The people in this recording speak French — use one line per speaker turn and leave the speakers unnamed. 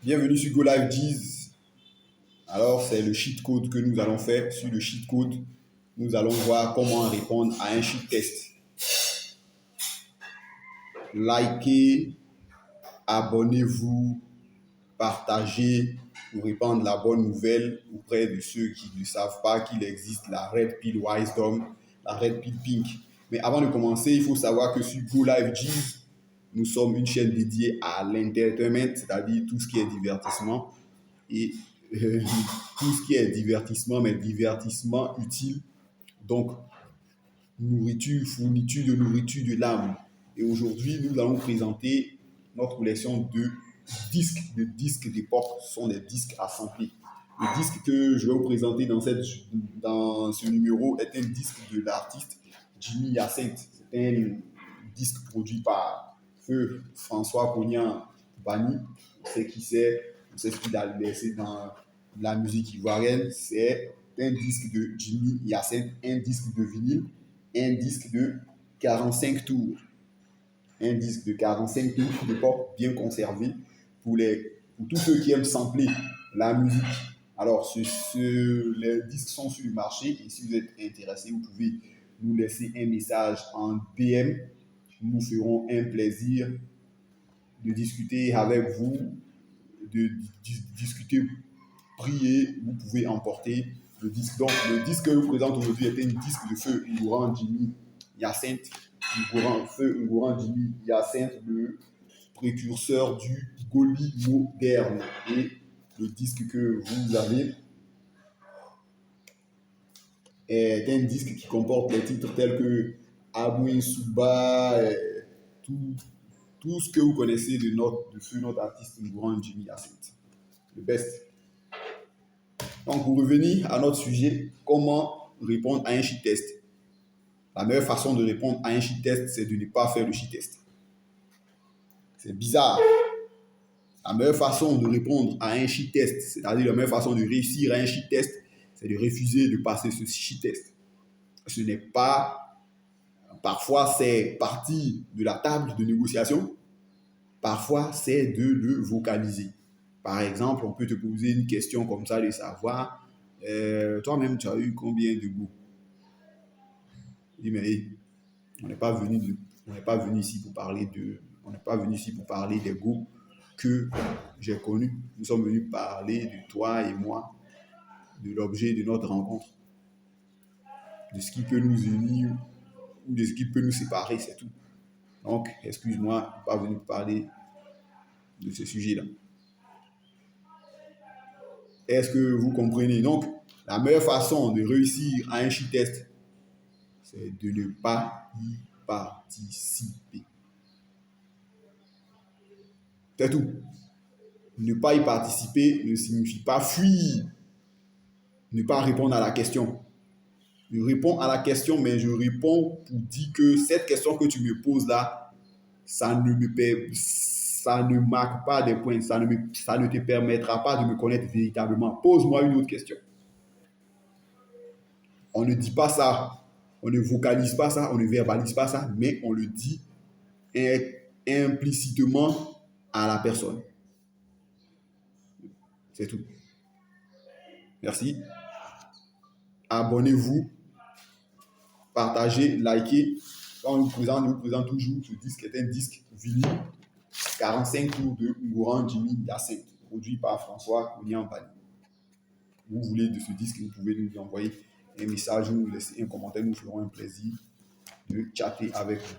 Bienvenue sur Go Live Jeez. Alors, c'est le cheat code que nous allons faire. Sur le cheat code, nous allons voir comment répondre à un cheat test. Likez, abonnez-vous, partagez pour répandre la bonne nouvelle auprès de ceux qui ne savent pas qu'il existe la Red Pill Wisdom, la Red Pill Pink. Mais avant de commencer, il faut savoir que sur Go Live Jeez, nous sommes une chaîne dédiée à l'entertainment, c'est-à-dire tout ce qui est divertissement. Et tout ce qui est divertissement, mais divertissement utile. Donc, nourriture, fourniture de l'âme. Et aujourd'hui, nous allons présenter notre collection de disques d'époque. Ce sont des disques à sampler. Le disque que je vais vous présenter dans ce numéro est un disque de l'artiste Jimmy Hyacinthe. C'est un disque produit par Feu François Cognan Bani. On sait qui c'est, on sait ce qu'il a laissé dans la musique ivoirienne. C'est un disque de Jimmy Hyacinthe, un disque de vinyle, un disque de 45 tours. Un disque de 45 tours d'époque bien conservé pour tous ceux qui aiment sampler la musique. Alors, les disques sont sur le marché et si vous êtes intéressé, vous pouvez nous laisser un message en DM. Nous ferons un plaisir de discuter avec vous, de discuter, prier. Vous pouvez emporter le disque. Donc, le disque que je vous présente aujourd'hui est un disque de Feu Ngouran Jimmy Hyacinthe. Feu Ngouran Jimmy Hyacinthe, le précurseur du Goli moderne. Et le disque que vous avez est un disque qui comporte les titres tels que Abouin Souba, tout ce que vous connaissez de notre artiste Ngouran Jimmy Hyacinthe. Le best. Donc, pour revenir à notre sujet, comment répondre à un cheat test? La meilleure façon de répondre à un cheat test, c'est de ne pas faire le cheat test. C'est bizarre. La meilleure façon de répondre à un cheat test, c'est-à-dire la meilleure façon de réussir à un cheat test, c'est de refuser de passer ce cheat test. Ce n'est pas... Parfois, c'est partir de la table de négociation. Parfois, c'est de le vocaliser. Par exemple, on peut te poser une question comme ça de savoir, toi-même, tu as eu combien de goûts? Dis, mais hey, on n'est pas venu ici pour parler des goûts que j'ai connus. Nous sommes venus parler de toi et moi, de l'objet de notre rencontre, de ce qui peut nous unir ou de ce qui peut nous séparer, c'est tout. Donc, excuse-moi, je ne suis pas venu parler de ce sujet-là. Est-ce que vous comprenez? Donc, la meilleure façon de réussir à un cheat test, c'est de ne pas y participer. C'est tout. Ne pas y participer ne signifie pas fuir, ne pas répondre à la question. Je réponds à la question, mais je réponds pour dire que cette question que tu me poses là, ça ne marque pas des points, ça ne te permettra pas de me connaître véritablement. Pose-moi une autre question. On ne dit pas ça, on ne vocalise pas ça, on ne verbalise pas ça, mais on le dit implicitement à la personne. C'est tout. Merci. Abonnez-vous, partagez, likez. On nous présente toujours ce disque est un disque vinyle 45 tours de Ngouran Jimmy Hyacinthe, produit par François Cognan Bani. Vous voulez de ce disque, vous pouvez nous envoyer un message, nous laisser un commentaire, nous ferons un plaisir de chatter avec vous.